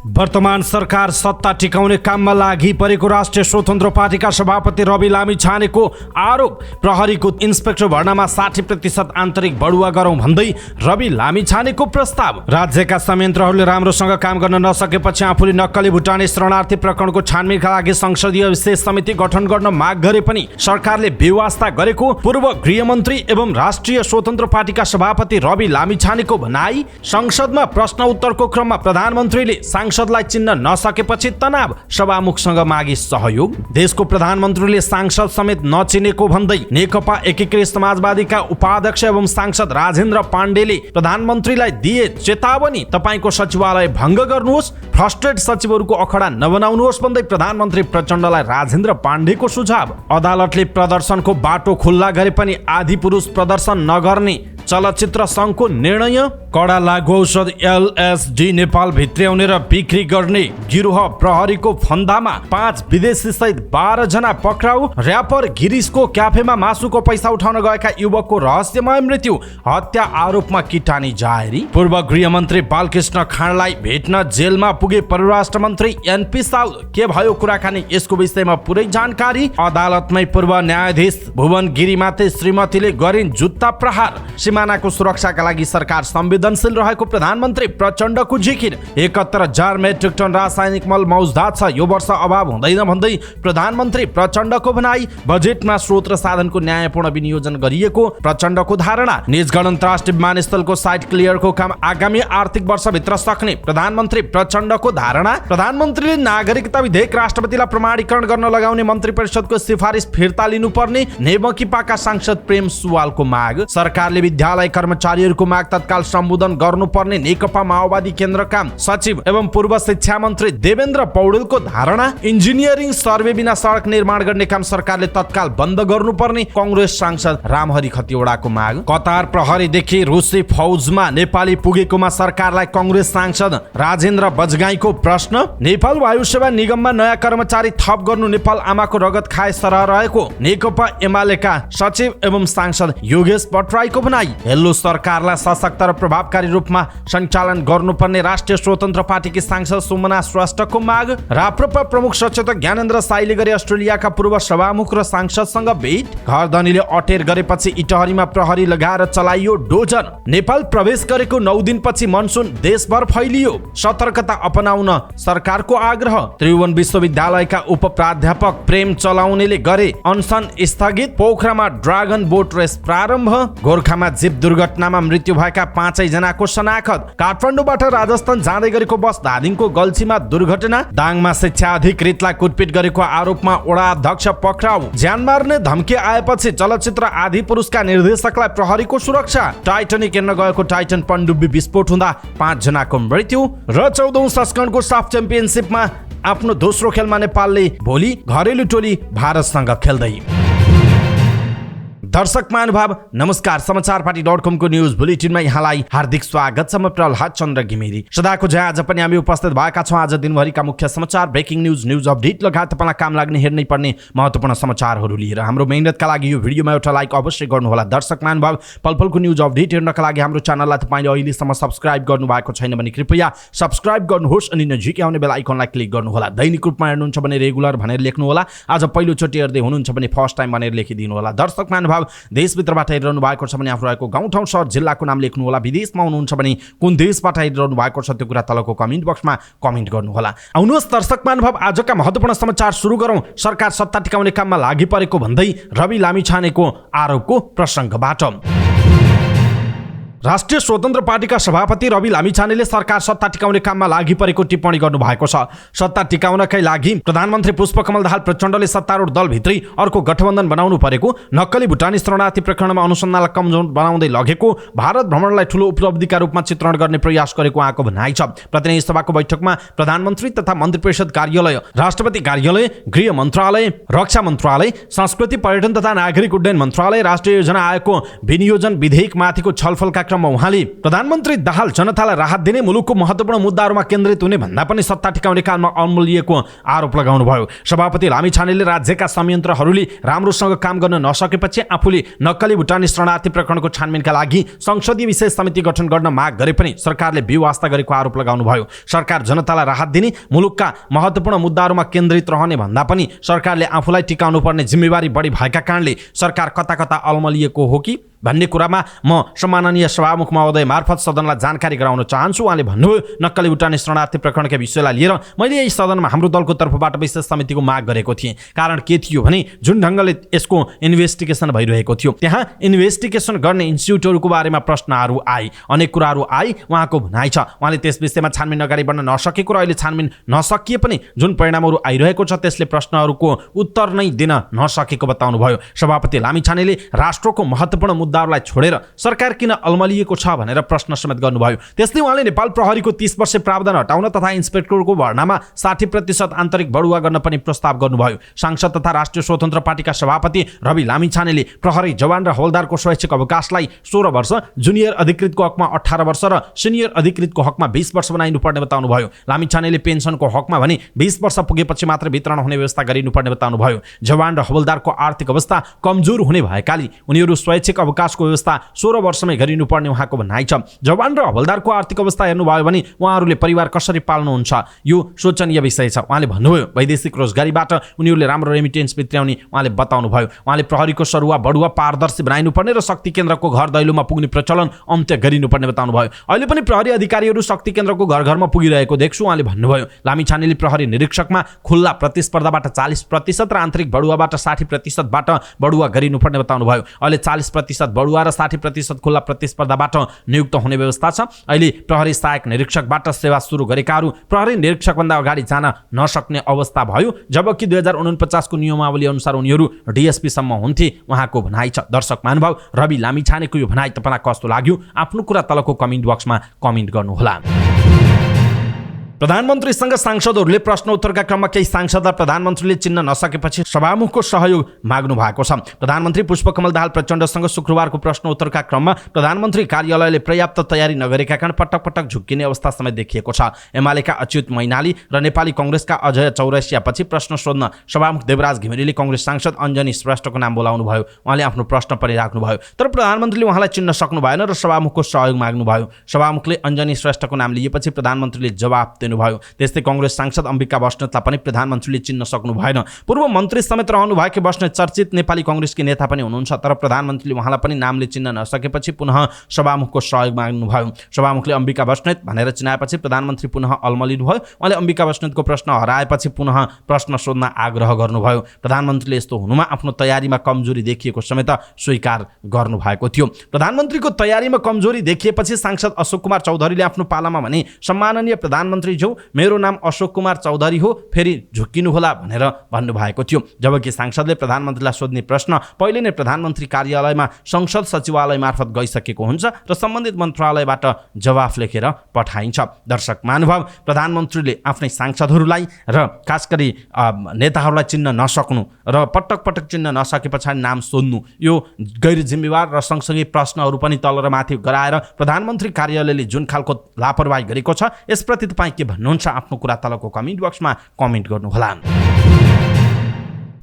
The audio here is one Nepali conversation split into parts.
वर्तमान सरकार सत्ता टिकाउने काममा लागि परेको राष्ट्रिय स्वतन्त्र पार्टीका सभापति रवि लामिछानेको आरोप। प्रहरीको इन्सपेक्टर भर्नामा 60% आन्तरिक बढुवा गरौं भन्दै रवि लामिछानेको प्रस्ताव। राज्यका संयन्त्रहरूले राम्रोसँग काम गर्न नसकेपछि आफूले नक्कली भुटानी शरणार्थी प्रकरणको छानबिनका लागि संसदीय विशेष समिति गठन गर्न माग गरे पनि सरकारले बेवास्ता गरेको पूर्व गृहमन्त्री एवं राष्ट्रिय स्वतन्त्र पार्टीका सभापति रवि लामिछानेको भनाई। संसदमा प्रश्न उत्तरको क्रममा प्रधानमन्त्रीले सांसदलाई चिन्न नसकेपछि तनाव, सभामुखसँग मागी सहयोग। देशको प्रधानमन्त्रीले सांसद समेत नचिनेको भन्दै नेकपा एकीकृत समाजवादीका उपाध्यक्ष एवं सांसद राजेन्द्र पाण्डेले प्रधानमन्त्रीलाई दिए चेतावनी। तपाईको सचिवालय भङ्ग गर्नुहोस्, फ्रस्ट्रेट सचिवहरूको अखडा नबनाउनुहोस् भन्दै प्रधानमन्त्री प्रचण्डलाई राजेन्द्र पाण्डेको सुझाव। अदालतले प्रदर्शनको बाटो खुल्ला गरे पनि आदि पुरुष प्रदर्शन नगर्ने चलचित्र संघको निर्णय। कडा लागु औषध एलएसडी नेपाल भित्र्याउने र बिक्री गर्ने गिरोह प्रहरीको फन्दामा 5 विदेशी सहित 12 जना पक्राउ। र्यापर गिरीशको क्याफेमा मासुको पैसा उठाउन गएका युवकको रहस्यमय मृत्यु, हत्या आरोपमा किटानी जाहेरी। पूर्व गृहमन्त्री बालकृष्ण खाँडलाई भेट्न जेलमा पुगे परराष्ट्र मन्त्री एनपी साउल। के भयो कुराकानी, यसको विषयमा पुरै जानकारी। अदालतमै पूर्व न्यायाधीश भुवन गिरीमाथि श्रीमतीले गरिन् जुत्ता प्रहार। सिमानाको सुरक्षाका लागि सरकार संवेदनशील रहेको प्रधानमन्त्री प्रचण्डको जिकिर। 71,000 मेट्रिक टन रासायनिक मल मौजदात छ, यो वर्ष अभाव हुँदैन भन्दै प्रधानमन्त्री प्रचण्डको भनाई। बजेटमा स्रोत र साधनको न्यायपूर्ण विनियोजन गरिएको प्रचण्डको धारणा। निजगढ अन्तर्राष्ट्रिय विमानस्थलको साइट क्लियरको काम आगामी आर्थिक वर्षभित्र सक्ने प्रधानमन्त्री प्रचण्डको धारणा। प्रधानमन्त्रीले नागरिकता विधेयक राष्ट्रपतिलाई प्रमाणीकरण गर्न लगाउने मन्त्री परिषदको सिफारिस फिर्ता लिनुपर्ने नेमकिपाका सांसद प्रेम सुवालको माग। सरकारले विद्यालय कर्मचारीहरूको माग तत्काल सम्बोधन गर्नुपर्ने नेकपा माओवादी केन्द्रका सचिव एवं पूर्व शिक्षा मन्त्री देवेन्द्र पौडेलको धारणा। इन्जिनियरिङ सर्वे बिना सडक निर्माण गर्ने काम सरकारले तत्काल बन्द गर्नुपर्ने कांग्रेस सांसद रामहरि खतिवडाको माग। कतार प्रहरीदेखि रुसी फौजमा नेपाली पुगेकोमा सरकारलाई कांग्रेस सांसद राजेन्द्र बजगाईको प्रश्न। नेपाल वायु सेवा निगममा नयाँ कर्मचारी थप गर्नु नेपाल आमाको रगत खाए सरह रहेको नेकपा एमालेका सचिव एवं सांसद योगेश भट्टराईको भनाई। हेलो सरकारलाई सशक्त र प्रभावकारी रूपमा सञ्चालन गर्नुपर्ने राष्ट्रिय स्वतन्त्र पार्टीकी सांसद सुमना श्रेष्ठको माग। राप्रपा प्रमुख सचेतक ज्ञानेन्द्र साईले गरे अस्ट्रेलियाका पूर्व सभामुख र सांसदसँग भेट। घरधनीले अटेर गरेपछि इटहरीमा प्रहरी लगाएर चलाइयो डोजर। नेपाल प्रवेश गरेको 9 दिनपछि मनसुन देशभर फैलियो, सतर्कता अपनाउन सरकारको आग्रह। त्रिभुवन विश्वविद्यालयका उप प्राध्यापक प्रेम चलाउनेले गरे अनसन स्थगित। पोखरामा ड्रागन बोट रेस प्रारम्भ। गोर्खामा जीप दुर्घटनामा मृत्यु भएका 5 जनाको शनाखत। काठमाडौँबाट राजस्थान जाँदै गरेको बस धादिङको गल्छीमा दुर्घटना। दाङमा शिक्षा अधिकृतलाई कुटपिट गरेको आरोपमा वडा अध्यक्ष पक्राउ। ज्यान मार्ने धम्की आएपछि चलचित्र आदि पुरुषका निर्देशकलाई प्रहरीको सुरक्षा। टाइटनिक हेर्न गएको टाइटन पनडुब्बी विस्फोट हुँदा 5 जनाको मृत्यु। र 14औं संस्करणको साफ च्याम्पियनसिपमा आफ्नो दोस्रो खेलमा नेपालले भोलि घरेलु टोली भारतसँग खेल्दै। दर्शक महानुभाव नमस्कार, समाचारपाटी.com को न्यूज बुलेटिनमा यहाँलाई हार्दिक स्वागत छ। म प्रहलाद चन्द्र घिमिरे। सदाको जय आज पनि हामी उपस्थित भएका छौँ। आज दिनभरिका मुख्य समाचार, ब्रेकिङ न्यूज अपडेट लगायत तपाईँलाई काम लाग्ने हेर्नै पर्ने महत्त्वपूर्ण समाचारहरू लिएर हाम्रो मेहनतका लागि यो भिडियोमा एउटा लाइक अवश्य गर्नुहोला। दर्शक महानुभाव, पलपलको न्यूज अपडेट हेर्नका लागि हाम्रो च्यानललाई तपाईँले अहिलेसम्म सब्स्क्राइब गर्नुभएको छैन भने कृपया सब्स्क्राइब गर्नुहोस् अनि नजिकै आउने बेल आइकनलाई क्लिक गर्नुहोला। दैनिक रूपमा हेर्नुहुन्छ भने रेगुलर भनेर लेख्नुहोला। आज पहिलोचोटि हेर्दै हुनुहुन्छ भने फर्स्ट टाइम भनेर लेखिदिनुहोला। दर्शक महानुभाव, देशभित्रबाट हेरिरहनु भएको छ भने आफ्नो रहेको गाउँ ठाउँ सहर जिल्लाको नाम लेख्नुहोला। विदेशमा हुनुहुन्छ भने कुन देशबाट हेरिरहनु भएको छ त्यो कुरा तलको कमेन्ट बक्समा कमेन्ट गर्नुहोला। आउनुहोस् दर्शक महानुभाव, आजका महत्त्वपूर्ण समाचार सुरु गरौँ। सरकार सत्ता टिकाउने काममा लागि परेको भन्दै रवि लामिछानेको आरोपको प्रसङ्गबाट। राष्ट्रिय स्वतन्त्र पार्टीका सभापति रवि लामिछानेले सरकार सत्ता टिकाउने काममा लागि परेको टिप्पणी गर्नु भएको छ। सत्ता टिकाउनकै लागि प्रधानमन्त्री पुष्पकमल दाहाल प्रचण्डले सत्तारूढ दलभित्रै अर्को गठबन्धन बनाउनु परेको, नक्कली भुटानी शरणार्थी प्रकरणमा अनुसन्धानलाई कमजोर बनाउँदै लगेको, भारत भ्रमणलाई ठूलो उपलब्धिका रूपमा चित्रण गर्ने प्रयास गरेको उहाँको भनाइ छ। प्रतिनिधि सभाको बैठकमा प्रधानमन्त्री तथा मन्त्री परिषद कार्यालय, राष्ट्रपति कार्यालय, गृह मन्त्रालय, रक्षा मन्त्रालय, संस्कृति पर्यटन तथा नागरिक उड्डयन मन्त्रालय, राष्ट्रिय योजना आयोगको विनियोजन विधेयकमाथिको छलफलका कार्यक्रममा उहाँले प्रधानमन्त्री दाहाल जनतालाई राहत दिने मुलुकको महत्त्वपूर्ण मुद्दाहरूमा केन्द्रित हुने भन्दा पनि सत्ता टिकाउने काममा अल्मलिएको आरोप लगाउनुभयो। सभापति लामिछानेले राज्यका संयन्त्रहरूले राम्रोसँग काम गर्न नसकेपछि आफूले नक्कली भुटानी शरणार्थी प्रकरणको छानबिनका लागि संसदीय विशेष समिति गठन गर्न माग गरे पनि सरकारले बेवास्ता गरेको आरोप लगाउनुभयो। सरकार जनतालाई राहत दिने मुलुकका महत्त्वपूर्ण मुद्दाहरूमा केन्द्रित रहने भन्दा पनि सरकारले आफूलाई टिकाउनु पर्ने जिम्मेवारी बढी भएका कारणले सरकार कता कता अल्मलिएको हो कि भन्ने कुरामा म सम्माननीय सभामुख महोदय मार्फत सदनलाई जानकारी गराउन चाहन्छु। उहाँले भन्नुभयो नक्कली भुटानी शरणार्थी प्रकरणका विषयलाई लिएर मैले यही सदनमा हाम्रो दलको तर्फबाट विशेष समितिको माग गरेको थिएँ। कारण के थियो भने जुन ढङ्गले यसको इन्भेस्टिगेसन भइरहेको थियो त्यहाँ इन्भेस्टिगेसन गर्ने इन्स्टिट्युटहरूको बारेमा प्रश्नहरू आए, अनेक कुराहरू आए। उहाँको भनाइ छ उहाँले त्यस विषयमा छानबिन अगाडि बढ्न नसकेको र अहिले छानबिन नसकिए पनि जुन परिणामहरू आइरहेको छ त्यसले प्रश्नहरूको उत्तर नै दिन नसकेको बताउनुभयो। सभापति लामिछानेले राष्ट्रको महत्त्वपूर्ण मुद्दाहरूलाई छोडेर सरकार किन अल्मलिएको छ भनेर प्रश्न समेत गर्नुभयो। त्यस्तै उहाँले नेपाल प्रहरीको 30 वर्ष प्रावधान हटाउन तथा इन्सपेक्टरको भर्नामा 60% आन्तरिक बढुवा गर्न पनि प्रस्ताव गर्नुभयो। सांसद तथा राष्ट्रिय स्वतन्त्र पार्टीका सभापति रवि लामिछानेले प्रहरी जवान र हवलदारको स्वैच्छिक अवकाशलाई 16 वर्ष, जुनियर अधिकृतको हकमा 18 वर्ष र सिनियर अधिकृतको हकमा 20 वर्ष बनाइनुपर्ने बताउनुभयो। लामिछानेले पेन्सनको हकमा भने 20 वर्ष पुगेपछि मात्र वितरण हुने व्यवस्था गरिनुपर्ने बताउनुभयो। जवान र हवलदारको आर्थिक अवस्था कमजोर हुने भएकाले उनीहरू स्वैच्छिक अवकाशको व्यवस्था 16 वर्षमै गरिनुपर्ने उहाँको भनाइ छ। जवान र हवलदारको आर्थिक अवस्था हेर्नुभयो भने उहाँहरूले परिवार कसरी पाल्नुहुन्छ यो शोचनीय विषय छ। उहाँले भन्नुभयो वैदेशिक रोजगारीबाट उनीहरूले राम्रो रेमिटेन्स भित्र्याउने उहाँले बताउनुभयो। उहाँले प्रहरीको सरुवा बढुवा पारदर्शी बनाइनुपर्ने र शक्ति केन्द्रको घर दैलोमा पुग्ने प्रचलन अन्त्य गरिनुपर्ने बताउनुभयो। अहिले पनि प्रहरी अधिकारीहरू शक्ति केन्द्रको घर घरमा पुगिरहेको देख्छु उहाँले भन्नुभयो। लामिछानेले प्रहरी निरीक्षकमा खुल्ला प्रतिस्पर्धाबाट 40% र आन्तरिक बढुवाबाट 60% बाट बढुवा गरिनुपर्ने बताउनुभयो। अहिले 40% बढुवा र 60% खुल्ला प्रतिस्पर्धाबाट नियुक्त हुने व्यवस्था छ। अहिले प्रहरी सहायक निरीक्षकबाट सेवा सुरु गरेकाहरू प्रहरी निरीक्षकभन्दा अगाडि जान नसक्ने अवस्था भयो, जबकि 2049 को नियमावली अनुसार उनीहरू डीएसपी सम्म हुन्थे उहाँको भनाइ छ। दर्शक महानुभाव, रवि लामिछानेको यो भनाइ तपाईलाई कस्तो लाग्यो आफ्नो कुरा तलको कमेन्ट बक्समा कमेन्ट गर्नुहोला। प्रधानमन्त्रीसँग सांसदहरूले प्रश्न उत्तरका क्रममा केही सांसदलाई प्रधानमन्त्रीले चिन्न नसकेपछि सभामुखको सहयोग माग्नु भएको छ। प्रधानमन्त्री पुष्पकमल दाहाल प्रचण्डसँग शुक्रबारको प्रश्न उत्तरका क्रममा प्रधानमन्त्री कार्यालयले पर्याप्त तयारी नगरेका कारण पटक पटक झुक्किने अवस्था समेत देखिएको छ। एमालेका अच्युत मैनाली र नेपाली कांग्रेसका अजय चौरसियापछि प्रश्न सोध्न सभामुख देवराज घिमिरेले कांग्रेस सांसद अञ्जनी श्रेष्ठको नाम बोलाउनु भयो। उहाँले आफ्नो प्रश्न पनि राख्नुभयो, तर प्रधानमन्त्रीले उहाँलाई चिन्न सक्नु भएन र सभामुखको सहयोग माग्नुभयो। सभामुखले अञ्जनी श्रेष्ठको नाम लिएपछि प्रधानमन्त्रीले जवाफ दिनुभयो। त्यस्तै कांग्रेस सांसद अम्बिका बस्नेतलाई पनि प्रधानमन्त्रीले चिन्न सक्नु भएन। पूर्व मन्त्री समेत रहनु भएकी बस्नेत चर्चित नेपाली कांग्रेसकी नेता पनि हुनुहुन्छ, तर प्रधानमन्त्रीले उहाँलाई पनि नामले चिन्न नसकेपछि पुनः सभामुखको सहयोग माग्नुभयो। सभामुखले अम्बिका बस्नेत भनेर चिनाएपछि प्रधानमन्त्री पुनः अल्मलिनुभयो। उहाँले अम्बिका बस्नेतको प्रश्न हराएपछि पुनः प्रश्न सोध्न आग्रह गर्नुभयो। प्रधानमन्त्रीले यस्तो हुनुमा आफ्नो तयारीमा कमजोरी देखिएको समेत स्वीकार गर्नुभएको थियो। प्रधानमन्त्रीको तयारीमा कमजोरी देखिएपछि सांसद अशोक कुमार चौधरीले आफ्नो पालामा भने सम्माननीय प्रधानमन्त्री ज्यू, मेरो नाम अशोक कुमार चौधरी हो, फेरि झुक्किनु होला भनेर भन्नुभएको थियो। जबकि सांसदले प्रधानमन्त्रीलाई सोध्ने प्रश्न पहिले नै प्रधानमन्त्री कार्यालयमा संसद सचिवालय मार्फत गइसकेको हुन्छ र सम्बन्धित मन्त्रालयबाट जवाफ लेखेर पठाइन्छ। दर्शक महानुभाव, प्रधानमन्त्रीले आफ्नै सांसदहरूलाई र खास गरी नेताहरूलाई चिन्न नसक्नु र पटक पटक चिन्न नसके पछाडि नाम सोध्नु यो गैर जिम्मेवार र सँगसँगै प्रश्नहरू पनि तल र माथि गराएर प्रधानमन्त्री कार्यालयले जुन खालको लापरवाही गरेको छ यसप्रति तपाईँ के भन्नुहुन्छ आफ्नो कुरा तलको कमेन्ट बक्समा कमेन्ट गर्नुहोला।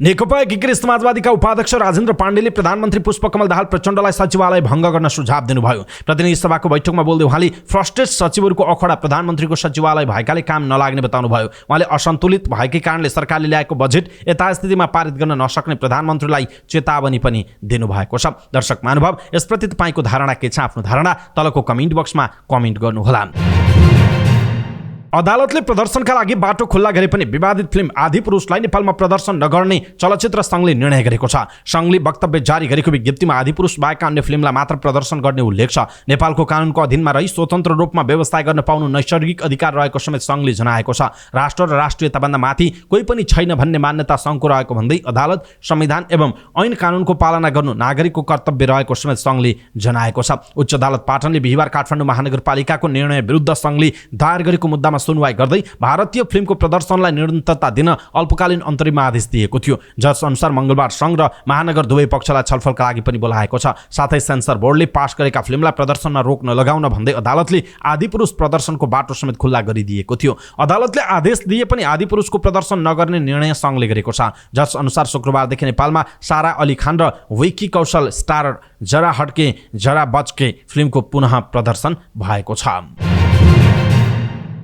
नेकपा एकीकृत समाजवादीका उपाध्यक्ष राजेन्द्र पाण्डेले प्रधानमन्त्री पुष्पकमल दाहाल प्रचण्डलाई सचिवालय भङ्ग गर्न सुझाव दिनुभयो। प्रतिनिधि सभाको बैठकमा बोल्दै उहाँले फ्रस्ट्रेट सचिवहरूको अखडा प्रधानमन्त्रीको सचिवालय भएकाले काम नलाग्ने बताउनुभयो। उहाँले असन्तुलित भएकै कारणले सरकारले ल्याएको बजेट यथास्थितिमा पारित गर्न नसक्ने प्रधानमन्त्रीलाई चेतावनी पनि दिनुभएको छ। दर्शक महानुभाव, यसप्रति तपाईँको धारणा के छ आफ्नो धारणा तलको कमेन्ट बक्समा कमेन्ट गर्नुहोला। अदालतले प्रदर्शनका लागि बाटो खुल्ला गरे पनि विवादित फिल्म आदिपुरुषलाई नेपालमा प्रदर्शन नगर्ने चलचित्र सङ्घले निर्णय गरेको छ। सङ्घले वक्तव्य जारी गरेको विज्ञप्तिमा आदिपुरुष बाहेक अन्य फिल्मलाई मात्र प्रदर्शन गर्ने उल्लेख छ। नेपालको कानुनको अधीनमा रही स्वतन्त्र रूपमा व्यवसाय गर्न पाउनु नैसर्गिक अधिकार रहेको समेत सङ्घले जनाएको छ। राष्ट्र र राष्ट्रियताभन्दा माथि कोही पनि छैन भन्ने मान्यता सङ्घको रहेको भन्दै अदालत संविधान एवं ऐन कानुनको पालना गर्नु नागरिकको कर्तव्य रहेको समेत सङ्घले जनाएको छ। उच्च अदालत पाटनले बिहिबार काठमाडौँ महानगरपालिकाको निर्णय विरुद्ध सङ्घले दायर गरेको मुद्दामा सुनवाई गर्दै भारतीय फिल्मको प्रदर्शनलाई निरन्तरता दिन अल्पकालीन अन्तरिम आदेश दिएको थियो, जसअनुसार मङ्गलबार सङ्घ र महानगर दुवै पक्षलाई छलफलका लागि पनि बोलाएको छ। साथै सेन्सर बोर्डले पास गरेका फिल्मलाई प्रदर्शनमा रोक नलगाउन भन्दै अदालतले आदिपुरुष प्रदर्शनको बाटो समेत खुल्ला गरिदिएको थियो। अदालतले आदेश दिए पनि आदिपुरुषको प्रदर्शन नगर्ने निर्णय सङ्घले गरेको छ, जसअनुसार शुक्रबारदेखि नेपालमा सारा अली खान र विक्की कौशल स्टारर जरा हटके जरा बचके फिल्मको पुनः प्रदर्शन भएको छ।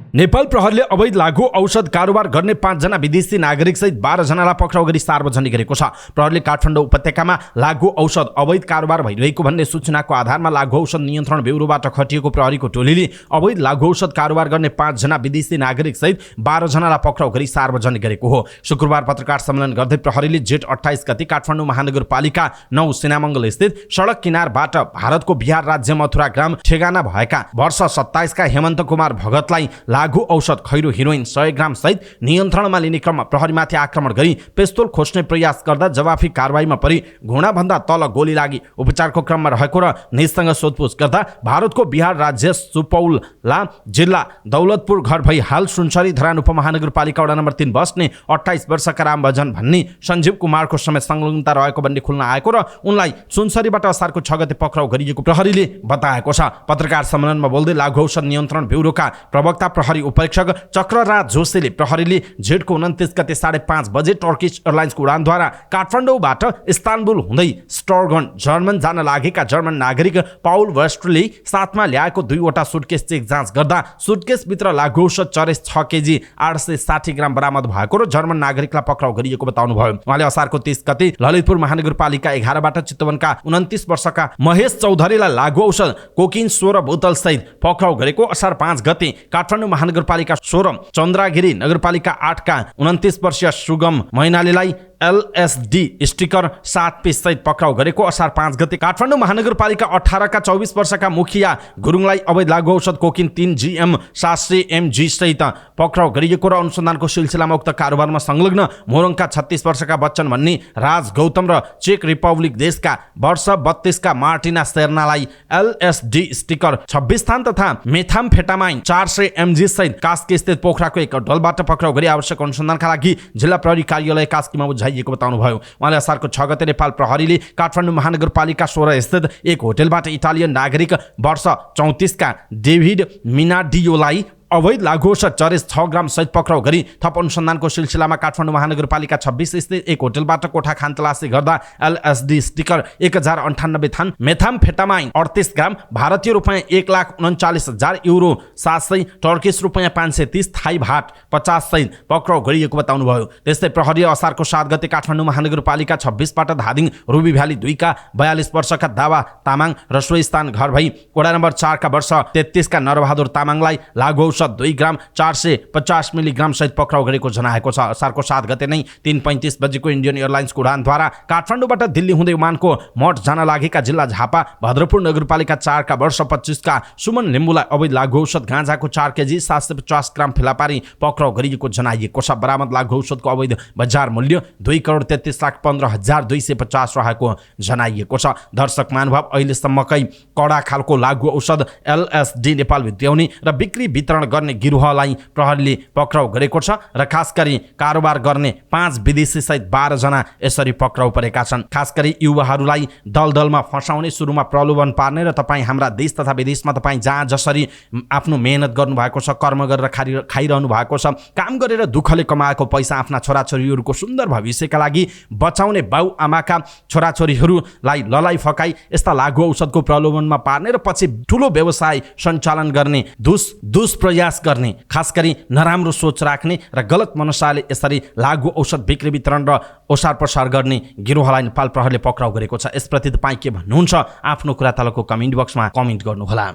नेपाल प्रहरीले अवैध लागू औषध कारोबार गर्ने 5 जना विदेशी नागरिक सहित 12 जनालाई पक्राउ गरी सार्वजनिक गरेको छ। प्रहरीले काठमाडौँ उपत्यकामा लागू औषध अवैध कारोबार भइरहेको भन्ने सूचनाको आधारमा लागू औषध नियन्त्रण ब्युरोबाट खटिएको प्रहरीको टोलीले अवैध लागू औषध कारोबार गर्ने 5 जना विदेशी नागरिक सहित 12 जनालाई पक्राउ गरी सार्वजनिक गरेको हो। शुक्रबार पत्रकार सम्मेलन गर्दै प्रहरीले जेठ 28 गते काठमाडौँ महानगरपालिका 9 सेनामङ्गल स्थित सडक किनारबाट भारतको बिहार राज्य मथुरा ग्राम ठेगाना भएका वर्ष 27 का हेमन्त कुमार भगतलाई लागू औषध खैरो हेरोइन 100 ग्राम सहित नियन्त्रणमा लिने क्रममा प्रहरीमाथि आक्रमण गरी पिस्तोल खोज्ने प्रयास गर्दा जवाफी कारबाहीमा परि घुँडाभन्दा तल गोली लागि उपचारको क्रममा रहेको र निजसँग सोधपुछ गर्दा भारतको बिहार राज्य सुपौला जिल्ला दौलतपुर घर भई हाल सुनसरी धरान उपमहानगरपालिका वडा नम्बर 3 बस्ने 28 वर्षका रामभजन भन्ने सञ्जीव कुमारको समेत संलग्नता रहेको भन्ने खुल्न आएको र उनलाई सुनसरीबाट असारको 6 गते पक्राउ गरिएको प्रहरीले बताएको छ। पत्रकार सम्मेलनमा बोल्दै लागू औषध नियन्त्रण ब्युरोका प्रवक्ता प्रहरी उपरीक्षक चक्रराज जोशीले प्रहरीले जेठको 29 गते 5:30 बजे टर्किश एयरलाइन्सको उडानद्वारा काठमाडौँबाट इस्तानबुल हुँदै स्टर्गन जर्मन जान लागेका जर्मन नागरिक पाउल वेस्टरले साथमा ल्याएको 2वटा सुटकेस चेक जाँच गर्दा सुटकेसभित्र लागू औषध चरेस 6 केजी 860 ग्राम बरामद भएको र जर्मन नागरिकलाई पक्राउ गरिएको बताउनुभयो। उहाँले असारको 30 गते ललितपुर महानगरपालिका 11 बाट चितवनका 29 वर्षका महेश चौधरीलाई लागू औषध कोकिन 16 बोतल सहित पक्राउ गरेको। असार 5 गते काठमाडौँ महानगरपालिका 16 चन्द्रागिरी नगरपालिका 8 का 29 वर्षीय सुगम मैनालीलाई LSD स्टिकर 7 पिस सहित पक्राउ गरेको। असार 5 गते काठमाडौँ महानगरपालिका 18 का 24 वर्षका मुखिया गुरुङलाई अवैध लागू औषध कोकिन 3 GM 700 mg सहित पक्राउ गरिएको र अनुसन्धानको सिलसिलामा उक्त कारोबारमा संलग्न मोरङका 36 वर्षका बच्चन भन्ने राज गौतम र चेक रिपब्लिक देशका वर्ष 32 का मार्टिना सेर्नालाई LSD स्टिकर 26 थान तथा मेथाम्फेटामाइन 400 mg सहित कास्की स्थित पोखराको एक ढलबाट पक्राउ गरी आवश्यक अनुसन्धानका लागि जिल्ला प्रहरी कार्यालय कास्कीमा बुझाइएको बताउनुभयो। उहाँले असारको 6 गते नेपाल प्रहरीले काठमाडौँ महानगरपालिका 16 स्थित एक होटेलबाट इटालियन नागरिक वर्ष 34 का डेभिड मिनाडियोलाई अवैध लागू औषध चरेस 6 ग्राम सहित पक्राउ गरी थप अनुसन्धानको सिलसिलामा काठमाडौँ महानगरपालिका 26 स्थित एक होटेलबाट कोठा खानतलासी गर्दा LSD स्टिकर 1098 थान मेथाम्फेटामाइन 38 ग्राम भारतीय रुपैयाँ 1,39,000 युरो 700 टर्किस रुपैयाँ 530 थाई भाट 50 सहित पक्राउ गरिएको बताउनुभयो। त्यस्तै प्रहरी असारको 7 गते काठमाडौँ महानगरपालिका 26 बाट धादिङ रुबी भ्याली 2 का 42 वर्षका दावा तामाङ र स्वस्थान घर भई वडा नम्बर 4 का वर्ष 33 का नरबहादुर तामाङलाई लागू 2 ग्राम 450 मिलिग्राम सहित पक्राउ गरेको जनाएको छ। असारको 7 गते नै 3:35 बजेको इन्डियन एयरलाइन्सको उडानद्वारा काठमाडौँबाट दिल्ली हुँदै ओमानको मठ जान लागेका जिल्ला झापा भद्रपुर नगरपालिका 4 का वर्ष 25 का सुमन लिम्बुलाई अवैध लागू औषध गाँजाको 4 केजी 750 ग्राम फेला पारी पक्राउ गरिएको जनाइएको छ। बरामद लागू औषधको अवैध बजार मूल्य 2,33,15,250 रहेको जनाइएको छ। दर्शक महानुभाव, अहिलेसम्मकै कडा खालको लागू औषध LSD नेपाल भित्र्याउने र बिक्री वितरण गर्ने गिरोहलाई प्रहरीले पक्राउ गरेको छ र खास गरी कारोबार गर्ने 5 विदेशी सहित 12 जना यसरी पक्राउ परेका छन्। खास गरी युवाहरूलाई दलदलमा फसाउने, सुरुमा प्रलोभन पार्ने र तपाईँ हाम्रा देश तथा विदेशमा तपाईँ जहाँ जसरी आफ्नो मेहनत गर्नुभएको छ, कर्म गरेर खाइरहनु भएको छ, काम गरेर दुःखले कमाएको पैसा आफ्ना छोराछोरीहरूको सुन्दर भविष्यका लागि बचाउने बाउ आमाका छोराछोरीहरूलाई ललाई फकाई यस्ता लागू औषधको प्रलोभनमा पार्ने र पछि ठुलो व्यवसाय सञ्चालन गर्ने दुष्प्रयास गर्ने, खास गरी नराम्रो सोच राख्ने र गलत मनसाले यसरी लागू औषध बिक्री वितरण र ओसार प्रसार गर्ने गिरोहलाई नेपाल प्रहरीले पक्राउ गरेको छ। यसप्रति तपाईँ के भन्नुहुन्छ? आफ्नो कुरा तलको कमेन्ट बक्समा कमेन्ट गर्नुहोला।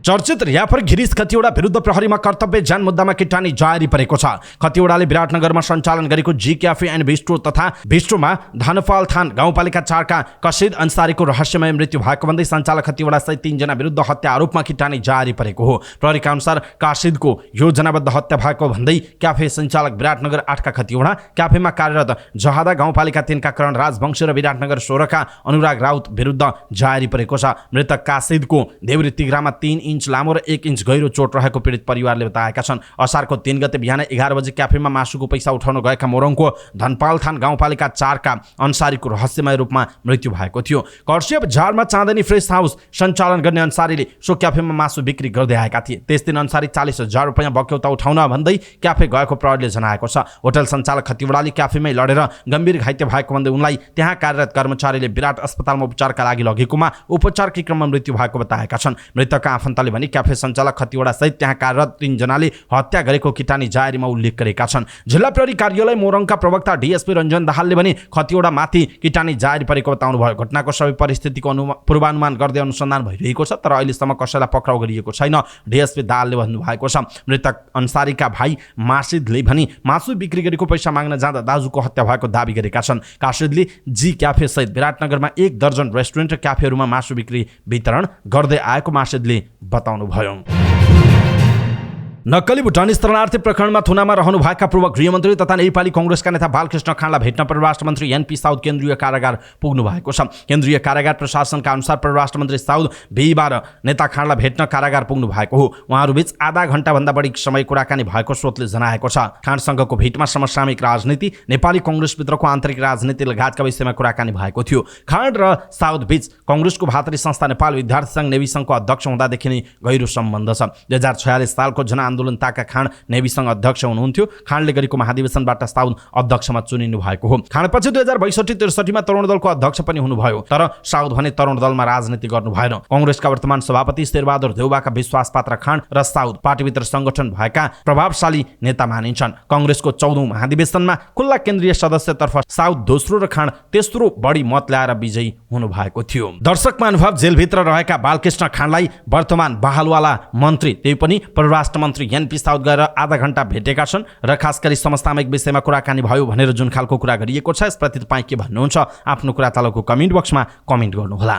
चर्चित र्यापर गिरीश खतिवडा विरुद्ध प्रहरीमा कर्तव्य जान मुद्दामा किटानी जारी परेको छ। खतिवडाले विराटनगरमा सञ्चालन गरेको जी क्याफे एन्ड बिस्ट्रो तथा बिस्ट्रोमा धनपाल थान गाउँपालिका 4 का कसिद अन्सारीको रहस्यमय मृत्यु भएको भन्दै सञ्चालक खतिवडा सहित 3 जना विरुद्ध हत्या आरोपमा किटानी जारी परेको हो। प्रहरीका अनुसार कासिदको योजनाबद्ध हत्या भएको भन्दै क्याफे सञ्चालक विराटनगर 8 का खतिवडा, क्याफेमा कार्यरत जहादा गाउँपालिका 3 का करण राजवंशी र विराटनगर 16 का अनुराग राउत विरुद्ध जारी परेको छ। मृतक कासिदको देउरी तिग्रामा 3 इन्च लामो र 1 इन्च गहिरो चोट रहेको पीडित परिवारले बताएका छन्। असारको 3 गते बिहान 11 बजे क्याफेमा मासुको पैसा उठाउन गएका मोरङको धनपालथान गाउँपालिका 4 का अन्सारीको रहस्यमय रूपमा मृत्यु भएको थियो। कर्सियप झारमा चाँदनी फ्रेस हाउस सञ्चालन गर्ने अन्सारीले सो क्याफेमा मासु बिक्री गर्दै आएका थिए। त्यस दिन अन्सारी 40,000 रुपैयाँ बक्यौता उठाउन भन्दै क्याफे गएको प्रहरीले जनाएको छ। होटल सञ्चालक खतिवडाले क्याफेमै लडेर गम्भीर घाइते भएको भन्दै उनलाई त्यहाँ कार्यरत कर्मचारीले विराट अस्पतालमा उपचारका लागि लगेकोमा उपचारकै क्रममा मृत्यु भएको बताएका छन्। मृतकका आफन्तले भने क्याफे सञ्चालक खतिवडा सहित त्यहाँ कार्यरत 3 जनाले हत्या गरेको किटानी जाहेरीमा उल्लेख गरेका छन्। जिल्ला प्रहरी कार्यालय मोरङका प्रवक्ता डीएसपी रञ्जन दाहालले भने खतिवडा माथि किटानी जाहेरी परेको बताउनु भयो। घटनाको सबै परिस्थितिको पूर्वानुमान गर्दै अनुसन्धान भइरहेको छ, तर अहिलेसम्म कसैलाई पक्राउ गरिएको छैन। डीएसपी दाहालले भन्नुभएको छ। मृतक अन्सारीका भाइ मासिदले भने मासु बिक्री गरेको पैसा माग्न जाँदा दाजुको हत्या भएको दाबी गरेका छन्। कासिदले जी क्याफे सहित विराटनगरमा 1 दर्जन रेस्टुरेन्ट र क्याफेहरूमा मासु बिक्री वितरण गर्दै आएको मासिदले बताउनुभयो। नक्कली भुटानी शरणार्थी प्रकरणमा थुनामा रहनुभएका पूर्व गृहमन्त्री तथा नेपाली कांग्रेसका नेता बालकृष्ण खाँडलाई भेट्न परराष्ट्र मन्त्री एनपी साउद केन्द्रीय कारागार पुग्नु भएको छ। केन्द्रीय कारागार प्रशासनका अनुसार परराष्ट्र मन्त्री साउद बिहीबार नेता खाँडलाई भेट्न कारागार पुग्नु भएको हो। उहाँहरूबीच आधा घण्टाभन्दा बढी समय कुराकानी भएको स्रोतले जनाएको छ। खाँडसँगको भेटमा समसामयिक राजनीति, नेपाली कांग्रेसभित्रको आन्तरिक राजनीति लगायतका विषयमा कुराकानी भएको थियो। खाँड र साउद बीच कांग्रेसको भातृ संस्था नेपाल विद्यार्थी सङ्घ नेवी सङ्घको अध्यक्ष हुँदादेखि नै गहिरो सम्बन्ध छ। 2046 सालको जनआन्दोलन ताका खाँड नेवी सङ्घ अध्यक्ष हुनुहुन्थ्यो। खाँडले गरेको महाधिवेशनबाट साउद अध्यक्षमा चुनिनु भएको हो। खाँडपछि 2062-63 मा तरुण दलको अध्यक्ष पनि हुनुभयो, तर साउद भने तरुण दलमा राजनीति गर्नु भएन। कांग्रेसका वर्तमान सभापति शेरबहादुर देउबाका विश्वासपात्र खाँड र साउद पार्टीभित्र संगठन भएका प्रभावशाली नेता मानिन्छन्। कांग्रेसको 14औं महाधिवेशनमा खुल्ला केन्द्रीय सदस्यतर्फ साउद दोस्रो र खाँड तेस्रो बढी मत ल्याएर विजयी हुनुभएको थियो। दर्शक महानुभाव, जेलभित्र रहेका बालकृष्ण खाँडलाई वर्तमान बहालवाला मन्त्री, त्यही पनि परराष्ट्र मन्त्री एनपी साउद गएर आधा घण्टा भेटेका छन् र खास गरी समसामयिक विषयमा कुराकानी भयो भनेर जुन खालको कुरा गरिएको छ, यसप्रति तपाईँ के भन्नुहुन्छ? आफ्नो कुरा तलको कमेन्ट बक्समा कमेन्ट गर्नुहोला।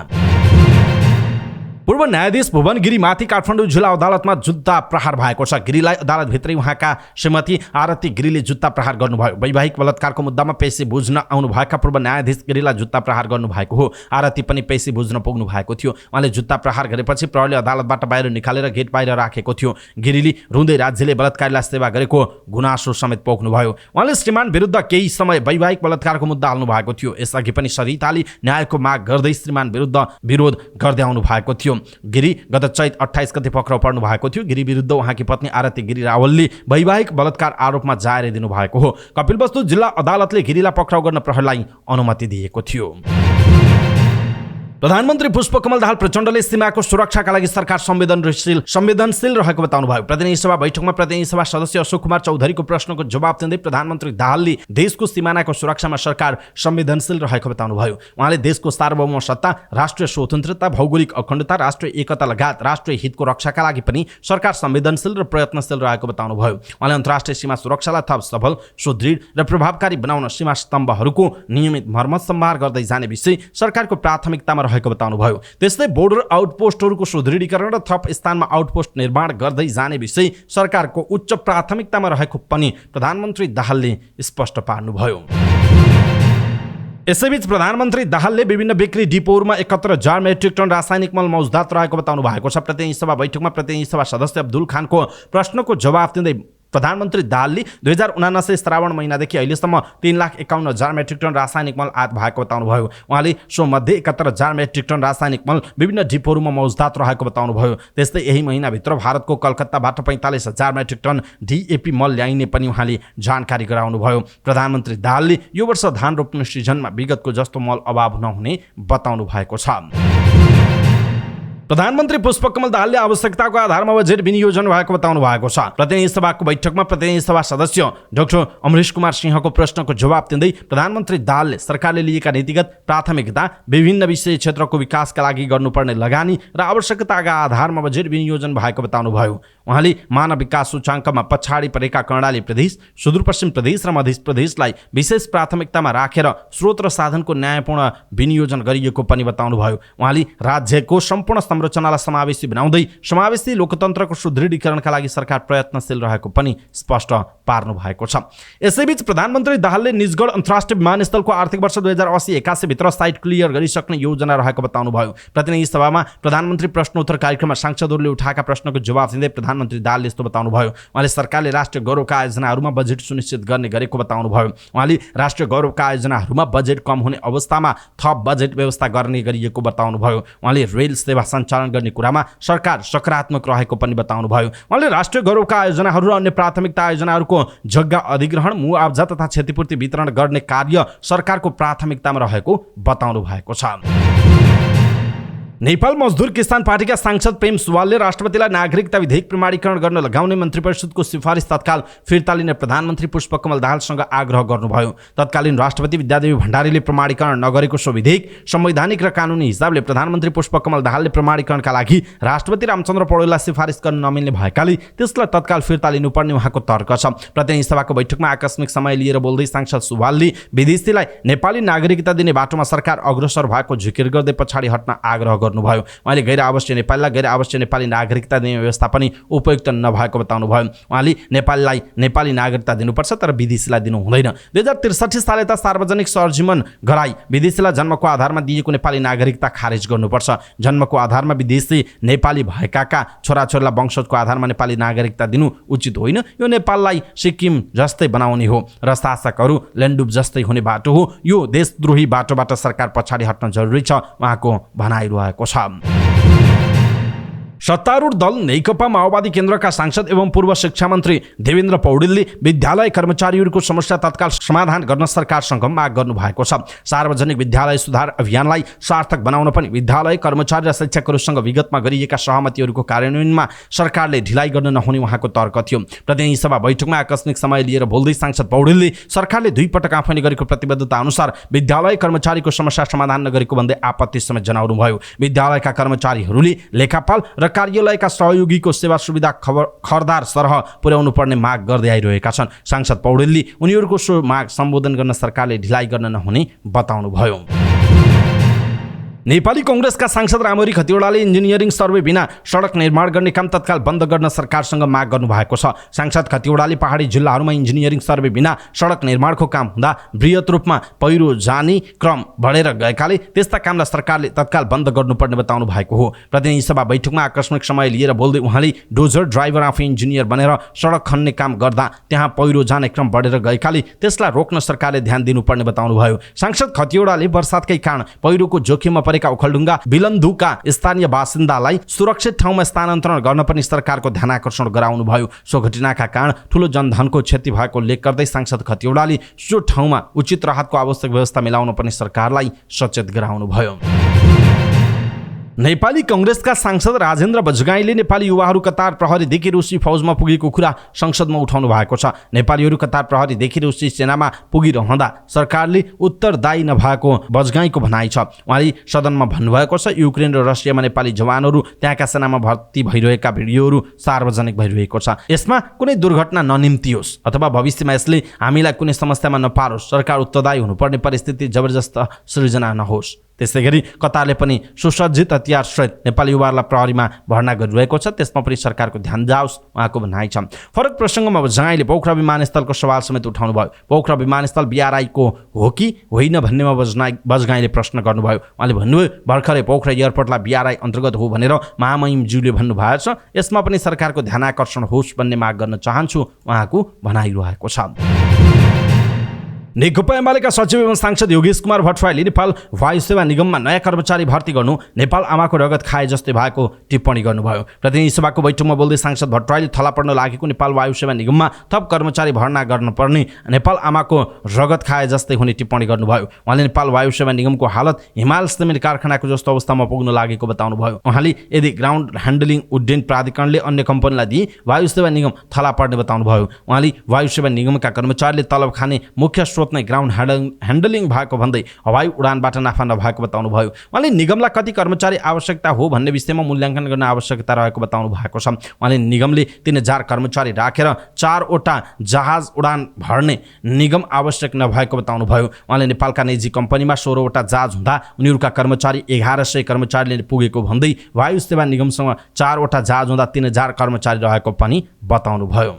पूर्व न्यायाधीश भुवन गिरीमाथि काठमाडौँ जिल्ला अदालतमा जुत्ता प्रहार भएको छ। गिरीलाई अदालतभित्रै उहाँका श्रीमती आरती गिरीले जुत्ता प्रहार गर्नुभयो। वैवाहिक बलात्कारको मुद्दामा पेशी बुझ्न आउनुभएका पूर्व न्यायाधीश गिरीलाई जुत्ता प्रहार गर्नुभएको हो। आरती पनि पेशी बुझ्न पुग्नु भएको थियो। उहाँले जुत्ता प्रहार गरेपछि प्रहरीले अदालतबाट बाहिर निकालेर गेट बाहिर राखेको थियो। गिरीले रुँदै राज्यले बलात्कारीलाई सेवा गरेको गुनासो समेत पोख्नुभयो। उहाँले श्रीमान विरुद्ध केही समय वैवाहिक बलात्कारको मुद्दा हाल्नु भएको थियो। यसअघि पनि सरिताले न्यायको माग गर्दै श्रीमान विरुद्ध विरोध गर्दै आउनु भएको थियो। गिरी गत चैत 28 गते पक्राउ पर्नु भएको थियो। गिरी विरुद्ध उहाँकी पत्नी आरती गिरी रावलले वैवाहिक बलात्कार आरोपमा जाहेरी दिनुभएको हो। कपिलवस्तु जिल्ला अदालतले गिरीलाई पक्राउ गर्न प्रहरीलाई अनुमति दिएको थियो। प्रधानमन्त्री पुष्पकमल दाहाल प्रचण्डले सीमाको सुरक्षाका लागि सरकार संवेदनशील रहेको बताउनुभयो। प्रतिनिधि सभा बैठकमा प्रतिनिधि सभा सदस्य अशोक कुमार चौधरीको प्रश्नको जवाब दिँदै प्रधानमन्त्री दाहालले देशको सीमानाको सुरक्षामा सरकार संवेदनशील रहेको बताउनुभयो। उहाँले देशको सार्वभौम सत्ता, राष्ट्रिय स्वतन्त्रता, भौगोलिक अखण्डता, राष्ट्रिय एकता लगायत राष्ट्रिय हितको रक्षाका लागि पनि सरकार संवेदनशील र प्रयत्नशील रहेको बताउनुभयो। उहाँले अन्तर्राष्ट्रिय सीमा सुरक्षालाई थप सबल, सुदृढ र प्रभावकारी बनाउन सीमा स्तम्भहरूको नियमित मर्मत सम्भार गर्दै जाने विषय सरकारको प्राथमिकतामा रहेको बताउनुभयो। त्यस्तै बोर्डर आउटपोस्टहरूको सुदृढीकरण र थप स्थानमा आउटपोस्ट निर्माण गर्दै जाने विषय सरकारको उच्च प्राथमिकतामा रहेको पनि प्रधानमन्त्री दाहालले स्पष्ट पार्नुभयो। यसैबीच प्रधानमन्त्री दाहालले विभिन्न बिक्री डिपोहरूमा 71,000 मेट्रिक टन रासायनिक मल मौजदात रहेको बताउनु भएको छ। प्रतिनिधि सभा बैठकमा प्रतिनिधि सभा सदस्य अब्दुल खानको प्रश्नको जवाब दिँदै प्रधानमन्त्री दाहालले 2079 श्रावण महिनादेखि अहिलेसम्म 3,51,000 मेट्रिक टन रासायनिक मल आयात भएको बताउनुभयो। उहाँले सो मध्ये 71,000 मेट्रिक टन रासायनिक मल विभिन्न डिपोहरूमा मौजदात रहेको बताउनुभयो। त्यस्तै यही महिनाभित्र भारतको कलकत्ताबाट 45,000 मेट्रिक टन डीएपी मल ल्याइने पनि उहाँले जानकारी गराउनुभयो। प्रधानमन्त्री दाहालले यो वर्ष धान रोप्ने सिजनमा विगतको जस्तो मल अभाव नहुने बताउनु भएको छ। प्रधानमन्त्री पुष्पकमल दाहालले आवश्यकताको आधारमा बजेट विनियोजन भएको बताउनु भएको छ। प्रतिनिधि सभाको बैठकमा प्रतिनिधि सभा सदस्य डाक्टर अमरेश कुमार सिंहको प्रश्नको जवाब दिँदै प्रधानमन्त्री दाहालले सरकारले लिएका नीतिगत प्राथमिकता, विभिन्न विषय क्षेत्रको विकासका लागि गर्नुपर्ने लगानी र आवश्यकताका आधारमा बजेट विनियोजन भएको बताउनुभयो। उहाँले मानव विकास सूचाङ्कमा पछाडि परेका कर्णाली प्रदेश, सुदूरपश्चिम प्रदेश र मध्य प्रदेशलाई विशेष प्राथमिकतामा राखेर स्रोत र साधनको न्यायपूर्ण विनियोजन गरिएको पनि बताउनुभयो। उहाँले राज्यको सम्पूर्ण संरचनालाई समावेशी बनाउँदै समावेशी लोकतन्त्रको सुदृढीकरणका लागि सरकार प्रयत्नशील रहेको पनि स्पष्ट पार्नु भएको छ। यसैबीच प्रधानमन्त्री दाहालले निजगढ अन्तर्राष्ट्रिय विमानस्थलको आर्थिक वर्ष 2080-81 भित्र साइट क्लियर गरिसक्ने योजना रहेको बताउनुभयो। प्रतिनिधि सभामा प्रधानमन्त्री प्रश्नोत्तर कार्यक्रममा सांसदहरूले उठाएका प्रश्नको जवाफ दिँदै प्रधानमन्त्री दाहालले यस्तो बताउनुभयो। उहाँले सरकारले राष्ट्रिय गौरवका आयोजनाहरूमा बजेट सुनिश्चित गर्ने गरेको बताउनुभयो। उहाँले राष्ट्रिय गौरवका आयोजनाहरूमा बजेट कम हुने अवस्थामा थप बजेट व्यवस्था गर्ने गरिएको बताउनुभयो। उहाँले रेल सेवा सञ्चालन गर्ने कुरामा सरकार सकारात्मक रहेको पनि बताउनुभयो। उहाँले राष्ट्रिय गौरवका आयोजनाहरू र अन्य प्राथमिकता आयोजनाहरूको जग्गा अधिग्रहण, मुआवजा तथा क्षतिपूर्ति वितरण गर्ने कार्य सरकारको प्राथमिकतामा रहेको बताउनु भएको छ। नेपाल मजदुर किसान पार्टीका सांसद प्रेम सुवालले राष्ट्रपतिलाई नागरिकता विधेयक प्रमाणीकरण गर्न लगाउने मन्त्री परिषदको सिफारिस तत्काल फिर्ता लिने प्रधानमन्त्री पुष्पकमल दाहालसँग आग्रह गर्नुभयो। तत्कालीन राष्ट्रपति विद्यादेवी भण्डारीले प्रमाणीकरण नगरेको सो विधेयक संवैधानिक र कानुनी हिसाबले प्रधानमन्त्री पुष्पकमल दाहालले प्रमाणीकरणका लागि राष्ट्रपति रामचन्द्र पौडेललाई सिफारिस गर्न नमिल्ने भएकाले त्यसलाई तत्काल फिर्ता लिनुपर्ने उहाँको तर्क छ। प्रतिनिधि सभाको बैठकमा आकस्मिक समय लिएर बोल्दै सांसद सुवालले विदेशीलाई नेपाली नागरिकता दिने बाटोमा सरकार अग्रसर भएको जिकिर गर्दै पछाडि हट्न आग्रह गर्नुभयो। उहाँले गैर आवासीय नेपालीलाई गैर आवासीय नेपाली नागरिकता दिने व्यवस्था पनि उपयुक्त नभएको बताउनुभयो। उहाँले नेपालीलाई नेपाली नागरिकता दिनुपर्छ तर विदेशीलाई दिनु हुँदैन। 2063 साल यता सार्वजनिक सर्जिमन गराई विदेशीलाई जन्मको आधारमा दिएको नेपाली नागरिकता खारेज गर्नुपर्छ। जन्मको आधारमा विदेशी नेपाली भएकाका छोराछोरीलाई वंशजको आधारमा नेपाली नागरिकता दिनु उचित होइन। यो नेपाललाई सिक्किम जस्तै बनाउने हो र शासकहरू लेन्डुप जस्तै हुने बाटो हो। यो देशद्रोही बाटोबाट सरकार पछाडि हट्न जरुरी छ उहाँको भनाइरहेको छ। सत्तारूढ दल नेकपा माओवादी केन्द्रका सांसद एवं पूर्व शिक्षा मन्त्री देवेन्द्र पौडेलले विद्यालय कर्मचारीहरूको समस्या तत्काल समाधान गर्न सरकारसँग माग गर्नु भएको छ। सार्वजनिक विद्यालय सुधार अभियानलाई सार्थक बनाउन पनि विद्यालय कर्मचारी र शिक्षकहरूसँग विगतमा गरिएका सहमतिहरूको कार्यान्वयनमा सरकारले ढिलाइ गर्न नहुने उहाँको तर्क थियो। प्रतिनिधि सभा बैठकमा आकस्मिक समय लिएर बोल्दै सांसद पौडेलले सरकारले 2 पटक आफैले गरेको प्रतिबद्धता अनुसार विद्यालय कर्मचारीको समस्या समाधान नगरेको भन्दै आपत्ति समेत जनाउनुभयो। विद्यालयका कर्मचारीहरूले लेखापाल र कार्यालयका सहयोगीको सेवा सुविधा खरदार सरह पुर्याउनु पर्ने माग गर्दै आइरहेका छन्। सांसद पौडेलले उनीहरूको सो माग सम्बोधन गर्न सरकारले ढिलाइ गर्न नहुने बताउनुभयो। नेपाली कांग्रेसका सांसद रामहरि खतिवड़ाले इन्जिनियरिङ सर्वे बिना सडक निर्माण गर्ने काम तत्काल बन्द गर्न सरकारसँग माग गर्नु भएको छ। सांसद खतिवड़ाले पहाडी जिल्लाहरूमा इन्जिनियरिङ सर्वे बिना सडक निर्माणको काम हुँदा बृहत रूपमा पहिरो जाने क्रम बढेर गएकाले त्यस्ता कामलाई सरकारले तत्काल बन्द गर्नुपर्ने बताउनु भएको हो। प्रतिनिधि सभा बैठकमा आकस्मिक समय लिएर बोल्दै उहाँले डोजर ड्राइभर आफै इन्जिनियर बनेर सडक खन्ने काम गर्दा त्यहाँ पहिरो जाने क्रम बढेर गएकाले त्यसलाई रोक्न सरकारले ध्यान दिनुपर्ने बताउनुभयो। सांसद खतिवड़ाले वर्षातकै कारण पहिरोको जोखिममा ओखलढुङ्गा बिलन्धुका स्थानीय बासिन्दालाई सुरक्षित ठाउँमा स्थानान्तरण गर्न पनि सरकारको ध्यानाकर्षण गराउनुभयो। सो घटनाका कारण ठूलो जनधनको क्षति भएको उल्लेख गर्दै सांसद खतिवड़ाले सो ठाउँमा उचित राहतको आवश्यक व्यवस्था मिलाउन पनि सरकारलाई सचेत गराउनुभयो। नेपाली कांग्रेसका सांसद राजेन्द्र बजगाईले नेपाली युवाहरू कतार प्रहरीदेखि रुसी फौजमा पुगेको कुरा संसदमा उठाउनु भएको छ। नेपालीहरू कतार प्रहरीदेखि रुसी सेनामा पुगिरहँदा सरकारले उत्तरदायी नभएको बजगाईको भनाइ छ। उहाँले सदनमा भन्नुभएको छ युक्रेन र रसियामा नेपाली जवानहरू त्यहाँका सेनामा भर्ती भइरहेका भिडियोहरू सार्वजनिक भइरहेको छ। यसमा कुनै दुर्घटना ननिम्तियोस् अथवा भविष्यमा यसले हामीलाई कुनै समस्यामा नपारोस्, सरकार उत्तरदायी हुनुपर्ने परिस्थिति जबरजस्त सृजना नहोस्। त्यसैगरी कतारले पनि सुसज्जित हतियारसहित नेपाली युवाहरूलाई प्रहरीमा भर्ना गरिरहेको छ, त्यसमा पनि सरकारको ध्यान जाओस् उहाँको भनाइ छ। फरक प्रसङ्गमा बजगाईले पोखरा विमानस्थलको सवाल समेत उठाउनु भयो। पोखरा विमानस्थल BRI-को हो कि होइन भन्नेमा बजगाईले प्रश्न गर्नुभयो। उहाँले भन्नुभयो भर्खरै पोखरा एयरपोर्टलाई BRI अन्तर्गत हो भनेर महामहिमज्यूले भन्नुभएको छ, यसमा पनि सरकारको ध्यानाकर्षण होस् भन्ने माग गर्न चाहन्छु उहाँको भनाइरहेको छ। नेकपा एमालेका सचिव एवं सांसद योगेश कुमार भट्टराईले नेपाल वायु सेवा निगममा नयाँ कर्मचारी भर्ती गर्नु नेपाल आमाको रगत खाए जस्तै भएको टिप्पणी गर्नुभयो। प्रतिनिधि सभाको बैठकमा बोल्दै सांसद भट्टराईले थला पर्न लागेको नेपाल वायु सेवा निगममा थप कर्मचारी भर्ना गर्नुपर्ने नेपाल आमाको रगत खाए जस्तै हुने टिप्पणी गर्नुभयो। उहाँले नेपाल वायु सेवा निगमको हालत हिमाल सिमेन्ट कारखानाको जस्तो अवस्थामा पुग्न लागेको बताउनुभयो। उहाँले यदि ग्राउन्ड ह्यान्डलिङ उड्डयन प्राधिकरणले अन्य कम्पनीलाई दिए वायु सेवा निगम थला पर्ने बताउनुभयो। उहाँले वायु सेवा निगमका कर्मचारीले तलब खाने मुख्य स्कोप नै ग्राउन्ड ह्यान्डलिङ भएको भन्दै हवाई उडानबाट नाफा नभएको बताउनुभयो। उहाँले निगमलाई कति कर्मचारी आवश्यकता हो भन्ने विषयमा मूल्याङ्कन गर्न आवश्यकता रहेको बताउनु भएको छ। उहाँले निगमले 3000 कर्मचारी राखेर 4 वटा जहाज उडान भर्ने निगम आवश्यक नभएको बताउनुभयो। उहाँले नेपालका निजी कम्पनीमा 16 वटा जहाज हुँदा उनीहरूका कर्मचारी 1100 कर्मचारीले पुगेको भन्दै वायु सेवा निगमसँग 4 वटा जहाज हुँदा 3000 कर्मचारी रहेको पनि बताउनुभयो।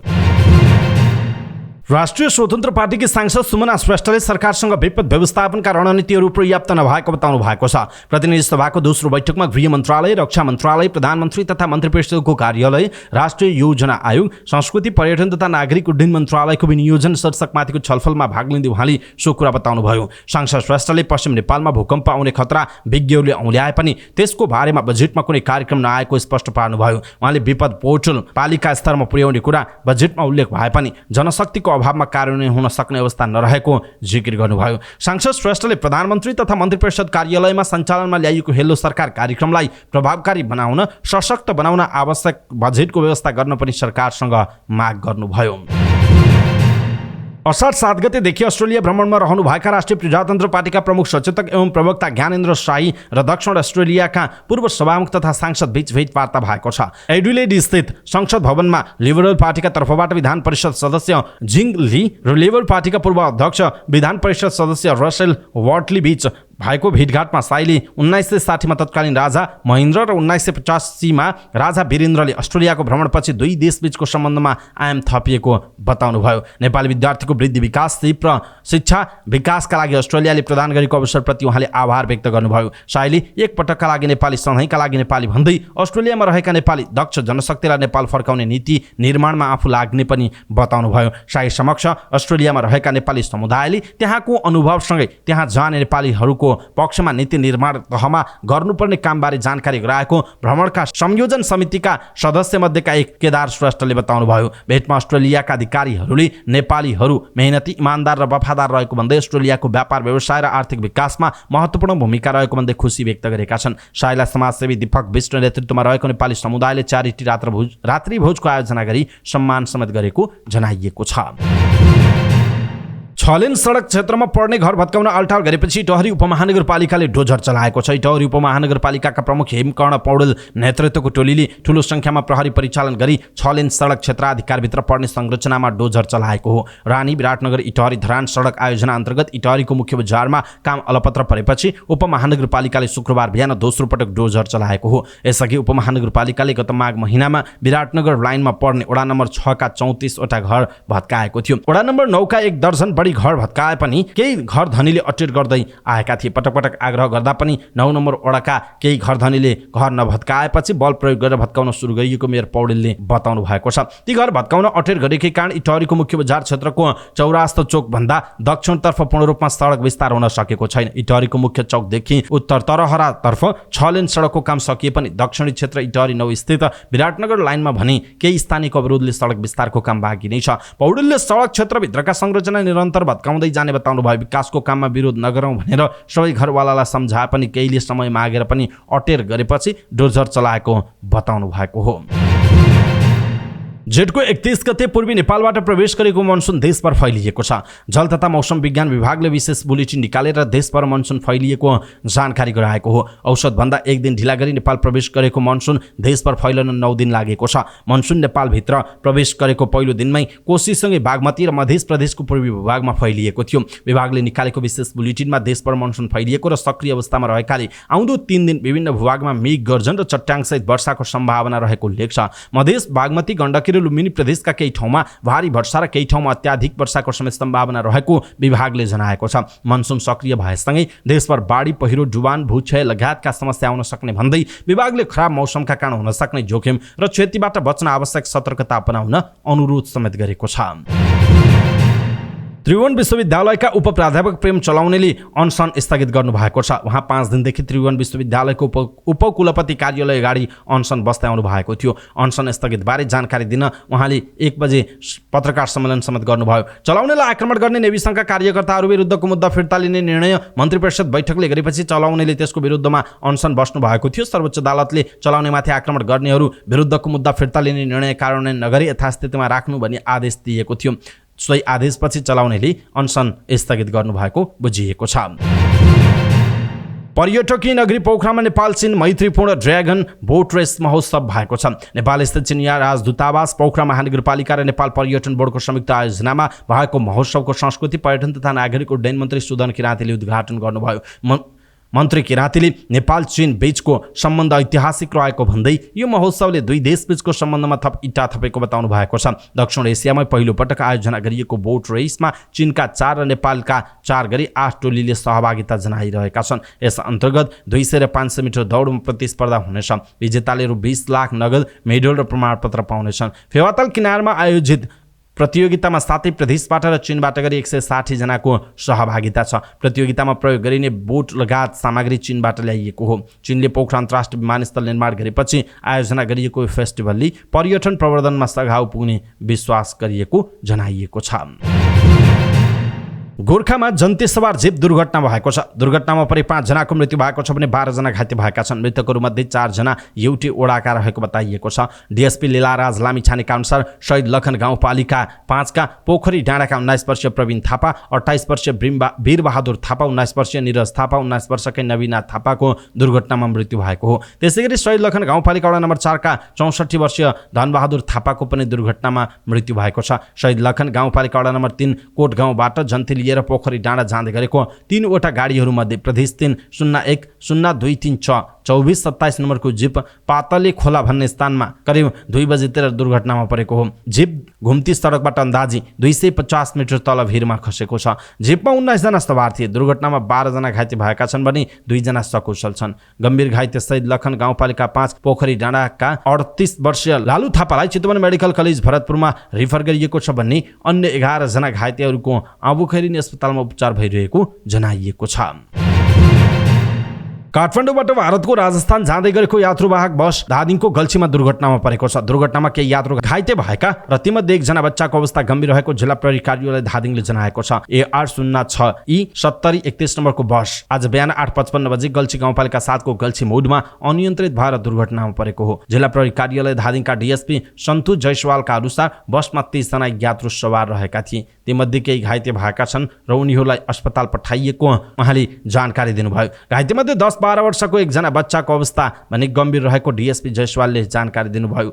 राष्ट्रिय स्वतन्त्र पार्टीकी सांसद सुमना श्रेष्ठले सरकारसँग विपद व्यवस्थापनका रणनीतिहरू पर्याप्त नभएको बताउनु भएको छ। प्रतिनिधि सभाको दोस्रो बैठकमा गृह मन्त्रालय, रक्षा मन्त्रालय, प्रधानमन्त्री तथा मन्त्री परिषदको कार्यालय, राष्ट्रिय योजना आयोग, संस्कृति पर्यटन तथा नागरिक उड्डयन मन्त्रालयको विनियोजन शीर्षकमाथिको छलफलमा भाग लिँदै उहाँले सो कुरा बताउनुभयो। सांसद श्रेष्ठले पश्चिम नेपालमा भूकम्प आउने खतरा विज्ञहरूले औल्याए पनि त्यसको बारेमा बजेटमा कुनै कार्यक्रम नआएको स्पष्ट पार्नुभयो। उहाँले विपद पोर्टल पालिका स्तरमा पुर्याउने कुरा बजेटमा उल्लेख भए पनि जनशक्तिको अभावमा कार्यान्वयन हुन सक्ने अवस्था नरहेको जिकिर गर्नुभयो। सांसद श्रेष्ठले प्रधानमन्त्री तथा मन्त्री परिषद कार्यालयमा सञ्चालनमा ल्याइएको हेलो सरकार कार्यक्रमलाई प्रभावकारी बनाउन, सशक्त बनाउन आवश्यक बजेटको व्यवस्था गर्न पनि सरकारसँग माग गर्नुभयो। असार 7 गतेदेखि अस्ट्रेलिया भ्रमणमा रहनुभएका राष्ट्रिय प्रजातन्त्र पार्टीका प्रमुख सचेतक एवं प्रवक्ता ज्ञानेन्द्र शाही र दक्षिण अस्ट्रेलियाका पूर्व सभामुख तथा सांसद बीच भेटवार्ता भएको छ। एडिलेड स्थित संसद भवनमा लिबरल पार्टीका तर्फबाट विधान परिषद सदस्य जिङ ली र लेबर पार्टीका पूर्व अध्यक्ष विधान परिषद सदस्य रसेल वाटली बीच भएको भेटघाटमा शाहीले 1960 मा तत्कालीन राजा महेन्द्र र 1985 मा राजा वीरेन्द्रले अस्ट्रेलियाको भ्रमणपछि दुई देशबीचको सम्बन्धमा आयाम थपिएको बताउनुभयो। नेपाली विद्यार्थीको वृद्धि विकास र शिक्षा विकासका लागि अस्ट्रेलियाले प्रदान गरेको अवसरप्रति उहाँले आभार व्यक्त गर्नुभयो। शाहीले एक पटकका लागि नेपाली सधैँका लागि नेपाली भन्दै अस्ट्रेलियामा रहेका नेपाली दक्ष जनशक्तिलाई नेपाल फर्काउने नीति निर्माणमा आफू लाग्ने पनि बताउनुभयो। शाही समक्ष अस्ट्रेलियामा रहेका नेपाली समुदायले त्यहाँको अनुभवसँगै त्यहाँ जाने नेपालीहरूको पक्षमा नीति निर्माण तहमा गर्नुपर्ने कामबारे जानकारी गराएको भ्रमणका संयोजन समितिका सदस्य मध्येका एक केदार श्रेष्ठले बताउनुभयो। भेटमा अस्ट्रेलियाका अधिकारीहरूले नेपालीहरू मेहनती, इमानदार र वफादार रहेको भन्दै अस्ट्रेलियाको व्यापार व्यवसाय र आर्थिक विकासमा महत्त्वपूर्ण भूमिका रहेको भन्दै खुसी व्यक्त गरेका छन्। शाहीलाई समाजसेवी दीपक विष्ट नेतृत्वमा रहेको नेपाली समुदायले च्यारिटी रात्रि भोजको आयोजना गरी सम्मान समेत गरेको जनाइएको छ। 6 लेन सडक क्षेत्रमा पर्ने घर भत्काउन अल्टाल गरेपछि इटहरी उपमहानगरपालिकाले डोजर चलाएको छ। इटहरी उपमहानगरपालिकाका प्रमुख हेमकर्ण पौडेल नेतृत्वको टोलीले ठूलो संख्यामा प्रहरी परिचालन गरी 6 लेन सडक क्षेत्राधिकारभित्र पर्ने संरचनामा डोजर चलाएको हो। रानी विराटनगर इटहरी धरान सडक आयोजना अन्तर्गत इटहरीको मुख्य बजारमा काम अलपत्र परेपछि उपमहानगरपालिकाले शुक्रबार बिहान दोस्रो पटक डोजर चलाएको हो। यसअघि उपमहानगरपालिकाले गत माघ महिनामा विराटनगर लाइनमा पर्ने वडा नम्बर 6 का 34 वटा घर भत्काएको थियो। वडा नम्बर 9 का 1 दर्जन बढी घर भत्काए पनि केही घर धनीले अटेर गर्दै आएका थिए। पटक पटक आग्रह गर्दा पनि 9 नम्बर वडाका केही घर धनीले घर नभत्काएपछि बल प्रयोग गरेर भत्काउन सुरु गरिएको मेयर पौडेलले बताउनु भएको छ। ती घर भत्काउन अटेर गरेकै कारण इटहरीको मुख्य बजार क्षेत्रको चौरास्ता चोक भन्दा दक्षिणतर्फ पूर्ण रूपमा सडक विस्तार हुन सकेको छैन। इटहरीको मुख्य चौकदेखि उत्तर तरहरातर्फ 6 लेन सडकको काम सकिए पनि दक्षिणी क्षेत्र इटहरी 9 स्थित विराटनगर लाइनमा भने केही स्थानीयको अवरोधले सडक विस्तारको काम बाँकी नै छ। पौडेलले सडक क्षेत्रभित्रका संरचना निरन्तर भत्काउँदै जाने बताउनु भयो। विकासको काममा विरोध नगरौँ भनेर सबै घरवालालाई सम्झाए पनि केहीले समय मागेर पनि अटेर गरेपछि डोजर चलाएको बताउनु भएको हो। जेठको 31 गते पूर्वी नेपालबाट प्रवेश गरेको मनसुन देशभर फैलिएको छ। जल तथा मौसम विज्ञान विभागले विशेष बुलेटिन निकालेर देशभर मनसुन फैलिएको जानकारी गराएको हो। औसतभन्दा 1 दिन ढिला गरी नेपाल प्रवेश गरेको मनसुन देशभर फैलन 9 दिन लागेको छ। मनसुन नेपालभित्र प्रवेश गरेको पहिलो दिनमै कोशीसँगै बागमती र मध्य प्रदेशको पूर्वी भूभागमा फैलिएको थियो। विभागले निकालेको विशेष बुलेटिनमा देशभर मनसुन फैलिएको र सक्रिय अवस्थामा रहेकाले आउँदो 3 दिन विभिन्न भूभागमा मेघ गर्जन र चट्याङसहित वर्षाको सम्भावना रहेको उल्लेख छ। मध्य बागमती गण्डकी लुम्बिनी प्रदेशका केही ठाउँमा भारी वर्षा र केही ठाउँमा अत्याधिक वर्षाको समेत सम्भावना रहेको विभागले जनाएको छ। मनसुन सक्रिय भएसँगै देशभर बाढी, पहिरो, डुबान, भूक्षय लगायतका समस्या आउन सक्ने भन्दै विभागले खराब मौसमका कारण हुन सक्ने जोखिम र क्षतिबाट बच्न आवश्यक सतर्कता अपनाउन अनुरोध समेत गरेको छ। त्रिभुवन विश्वविद्यालयका उपप्राध्यापक प्रेम चलाउनेले अनसन स्थगित गर्नुभएको छ। उहाँ 5 दिनदेखि त्रिभुवन विश्वविद्यालयको उपकुलपति कार्यालय अगाडि अनसन बस्दै आउनु भएको थियो। अनसन स्थगित बारे जानकारी दिन उहाँले 1 बजे पत्रकार सम्मेलन समेत गर्नुभयो। चलाउनेलाई आक्रमण गर्ने नेवी संघका कार्यकर्ताहरू विरुद्धको मुद्दा फिर्ता लिने निर्णय मन्त्री परिषद बैठकले गरेपछि चलाउनेले त्यसको विरुद्धमा अनसन बस्नु भएको थियो। सर्वोच्च अदालतले चलाउनेमाथि आक्रमण गर्नेहरू विरुद्धको मुद्दा फिर्ता लिने निर्णय कार्यान्वयन नगरी यथास्थितिमा राख्नु भनी आदेश दिएको थियो। सोही आदेशपछि चलाउनेले अनसन स्थगित गर्नुभएको बुझिएको छ। पर्यटकीय नगरी पोखरामा नेपाल चीन मैत्रीपूर्ण ड्र्यागन बोट रेस महोत्सव भएको छ। नेपाल स्थित चिनिया राजदूतावास पोखरा महानगरपालिका र नेपाल पर्यटन बोर्डको संयुक्त आयोजनामा भएको महोत्सवको संस्कृति पर्यटन तथा नागरिक उड्डयन मन्त्री सुदन किराँतीले उद्घाटन गर्नुभयो। मन्त्री किराँतीले नेपाल चीन बीचको सम्बन्ध ऐतिहासिक रहेको भन्दै यो महोत्सवले दुई देशबीचको सम्बन्धमा थप इँटा थपेको बताउनु भएको छ। दक्षिण एसियामै पहिलो पटक आयोजना गरिएको बोट रेसमा चीनका 4 र नेपालका 4 गरी 8 टोलीले सहभागिता जनाइरहेका छन्। यस अन्तर्गत 200 र 500 मिटर दौडमा प्रतिस्पर्धा हुनेछ। विजेताले रु 20 लाख नगद मेडल र प्रमाणपत्र पाउनेछन्। फेवाताल किनारमा आयोजित प्रतियोगितामा 7 प्रदेशबाट र चीनबाट गरी 160 जनाको सहभागिता छ। प्रतियोगितामा प्रयोग गरिने बोट लगायत सामग्री चीनबाट ल्याइएको हो। चीनले पोखरा अन्तर्राष्ट्रिय विमानस्थल निर्माण गरेपछि आयोजना गरिएको यो फेस्टिभलले पर्यटन प्रवर्धनमा सघाउ पुग्ने विश्वास गरिएको जनाइएको छ। गोर्खामा जन्ते सवार जीप दुर्घटना भएको छ। दुर्घटनामा परि 5 जनाको मृत्यु भएको छ भने 12 जना घाइते भएका छन्। मृतकहरूमध्ये 4 जना एउटै ओडाका रहेको बताइएको छ। डीएसपी लीलाराज लामिछानेका अनुसार शहीद लखन गाउँपालिका 5 का पोखरी डाँडाका 19 वर्षीय प्रवीण थापा, 28 वर्षीय वीरबहादुर थापा, 19 वर्षीय निरज थापा, 19 वर्षकै नवीना थापाको दुर्घटनामा मृत्यु भएको हो। त्यसैगरी शहीद लखन गाउँपालिका वडा नम्बर 4 का 64 वर्षीय धनबहादुर थापाको पनि दुर्घटनामा मृत्यु भएको छ। शहीद लखन गाउँपालिका वडा नम्बर 3 कोट गाउँबाट जन्ते लिएर पोखरी डाँडा जाँदै गरेको 3 वटा गाडीहरूमध्ये प्रदेश 3 01 0236 24 27 नम्बरको जीप पातले खोला भन्ने स्थानमा करिब 2 बजेतिर दुर्घटनामा परेको हो। जीप घुम्ती सडकबाट अन्दाजी 250 मिटर तल भिरमा खसेको छ। जीपमा 19 जना सवार थिए। दुर्घटनामा 12 जना घाइते भएका छन् भने 2 जना सकुशल छन्। गम्भीर घाइते शहीद लखन गाउँपालिका 5 पोखरी डाँडाका 38 वर्षीय लालु थापालाई चितवन मेडिकल कलेज भरतपुरमा रिफर गरिएको छ भने अन्य 11 जना घाइतेहरूको आबुखैरिनी अस्पतालमा उपचार भइरहेको जनाइएको छ। काठमाडौँबाट भारतको राजस्थान जाँदै गरेको यात्रुवाहक बस धादिङको गल्छीमा दुर्घटनामा परेको छ। दुर्घटनामा केही यात्रु घाइते भएका र तीमध्ये 1 जना बच्चाको अवस्था गम्भीर रहेको जिल्ला प्रहरी कार्यालय धादिङले जनाएको छ। AR06E 7031 नम्बरको बस आज बिहान 8:55 बजे गल्छी गाउँपालिका 7 को गल्छी मोडमा अनियन्त्रित भएर दुर्घटनामा परेको हो। जिल्ला प्रहरी कार्यालय धादिङका डीएसपी सन्तु जयसवालका अनुसार बसमा 30 जना यात्रु सवार रहेका थिए। तीमध्ये केही घाइते भएका छन् र उनीहरूलाई अस्पताल पठाइएको उहाँले जानकारी दिनुभयो। घाइतेमध्ये 10-12 वर्षको 1 जना बच्चाको अवस्था भने गम्भीर रहेको डीएसपी जयसवालले जानकारी दिनुभयो।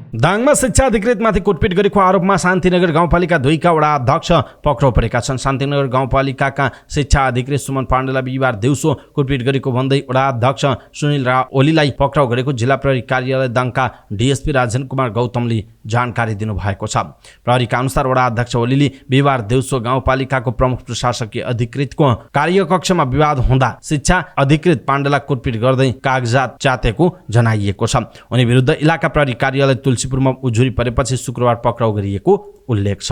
दाङमा शिक्षा अधिकृतमाथि कुटपिट गरेको आरोपमा शान्तिनगर गाउँपालिका 2 का वडा अध्यक्ष पक्राउ परेका छन्। शान्तिनगर गाउँपालिकाका शिक्षा अधिकृत सुमन पाण्डेलाई बिहिबार दिउँसो कुटपिट गरेको भन्दै वडा अध्यक्ष सुनिल ओलीलाई पक्राउ गरेको जिल्ला प्रहरी कार्यालय दाङका डीएसपी राजेन कुमार गौतमले जानकारी दिनुभएको छ। प्रहरीका अनुसार वडा अध्यक्ष ओलीले बिहिबार दिउँसो गाउँपालिकाको प्रमुख प्रशासकीय अधिकृतको कार्यकक्षमा विवाद हुँदा शिक्षा अधिकृत पाण्डेलाई कुटपिट गर्दै कागजात च्यातेको जनाइएको छ। उनी विरुद्ध इलाका प्रहरी कार्यालय तुलसीपुरमा उजुरी परेपछि शुक्रबार पक्राउ गरिएको उल्लेख छ।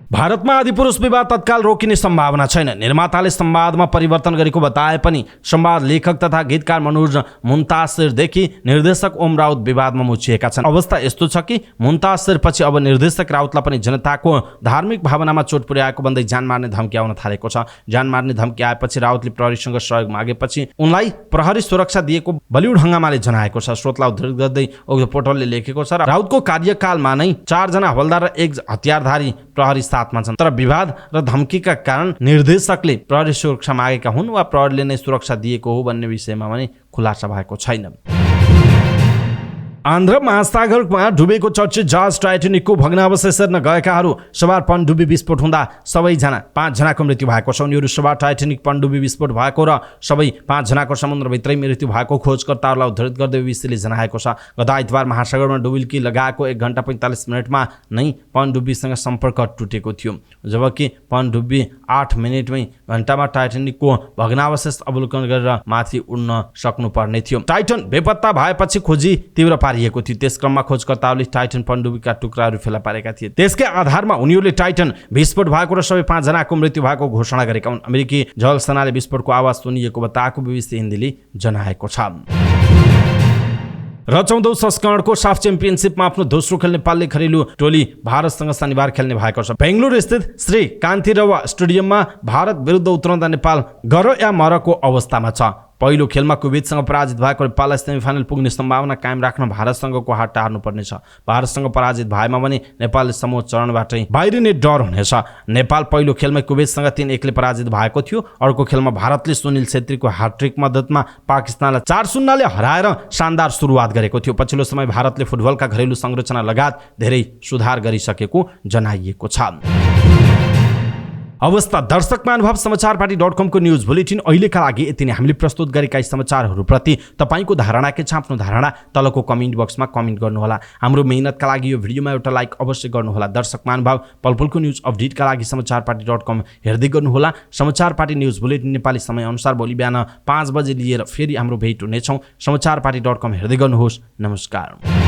भारतमा आदिपुरुष विवाद तत्काल रोकिने सम्भावना छैन। निर्माताले संवादमा परिवर्तन गरेको बताए पनि संवाद लेखक तथा गीतकार मनोज मुन्तासिरदेखि निर्देशक ओम राउत विवादमा मुछिएका छन्। अवस्था यस्तो छ कि मुन्तासिरपछि अब निर्देशक राउतलाई पनि जनताको धार्मिक भावनामा चोट पुर्याएको भन्दै जान मार्ने धम्की आउन थालेको छ। जान मार्ने धम्की आएपछि राउतले प्रहरीसँग सहयोग मागेपछि उनलाई प्रहरी सुरक्षा दिएको बलिउड हंगामाले जनाएको छ। स्रोतलाई उद्धृत गर्दै उक्त पोर्टलले लेखेको छ राउतको कार्यकालमा नै 4 जना हवलदार र 1 हतियारधारी प्रहरी साथमा छन्। तर विवाद र धम्कीका कारण निर्देशकले प्रहरी सुरक्षा मागेका हुन् वा प्रहरीले नै सुरक्षा दिएको हो भन्ने विषयमा पनि खुलासा भएको छैन। आन्ध्र महासागरमा डुबेको चर्चित जहाज टाइटानिकको भग्नावशेष हेर्न गएकाहरू सवार पनडुब्बी विस्फोट हुँदा 5 जनाको मृत्यु भएको छ। उनीहरू सवार टाइटानिक पनडुब्बी विस्फोट भएको र सबै 5 जनाको समुद्रभित्रै मृत्यु भएको खोजकर्ताहरूलाई उद्धृत गर्दै बीबीसीले जनाएको छ। गत आइतबार महासागरमा डुबुल्की लगाएको 1 घण्टा 45 मिनटमा नै पनडुब्बीसँग सम्पर्क टुटेको थियो, जबकि पनडुब्बी 8 मिनटमै घण्टामा टाइटानिकको भग्नावशेष अवलोकन गरेर माथि उड्न सक्नुपर्ने थियो। टाइटन बेपत्ता भएपछि खोजी तीव्र पारिएको थियो। त्यस क्रममा खोजकर्ताहरूले टाइटन पनडुब्बीका टुक्राहरू फेला पारेका थिए। त्यसकै आधारमा उनीहरूले टाइटन विस्फोट भएको र सबै 5 जनाको मृत्यु भएको घोषणा गरेका हुन्। अमेरिकी जलसेनाले विस्फोटको आवाज सुनिएको बताएको बीबीसी हिन्दीले जनाएको छ। र 14औं संस्करणको साफ च्याम्पियनसिपमा आफ्नो दोस्रो खेल नेपालले घरेलु टोली भारतसँग शनिबार खेल्ने भएको छ। बेंगलुरु स्थित श्री कान्तिरव स्टेडियममा भारत विरुद्ध उत्रँदा नेपाल गर या मरको अवस्थामा छ। पहिलो खेलमा कुवेतसँग पराजित भएको नेपाललाई सेमिफाइनल पुग्ने सम्भावना कायम राख्न भारतसँगको हात टार्नुपर्नेछ। भारतसँग पराजित भएमा भने नेपालले समूह चरणबाटै बाहिरिने डर हुनेछ। नेपाल पहिलो खेलमा कुवेतसँग 3-1 पराजित भएको थियो। अर्को खेलमा भारतले सुनिल छेत्रीको ह्याट्रिक मद्दतमा पाकिस्तानलाई 4-0 हराएर शानदार सुरुवात गरेको थियो। पछिल्लो समय भारतले फुटबलका घरेलु संरचना लगायत धेरै सुधार गरिसकेको जनाइएको छ। अवस्था दर्शक महानुभाव समाचारपाटी.com को न्यूज बुलेटिन अहिलेका लागि यति नै। हामीले प्रस्तुत गरेका समाचारहरूप्रति तपाईको धारणा के छ? आफ्नो धारणा तलको कमेन्ट बक्समा कमेन्ट गर्नुहोला। हाम्रो मेहनतका लागि यो भिडियोमा एउटा लाइक अवश्य गर्नुहोला। दर्शक महानुभाव पलपलको न्यूज अपडेटका लागि समाचारपाटी.com हेर्दै गर्नुहोला। समाचारपाटी न्यूज बुलेटिन नेपाली समय अनुसार भोलि बिहान 5 बजे लिएर फेरि हाम्रो भेट हुनेछौँ। समाचारपाटी.com हेर्दै गर्नुहोस्। नमस्कार।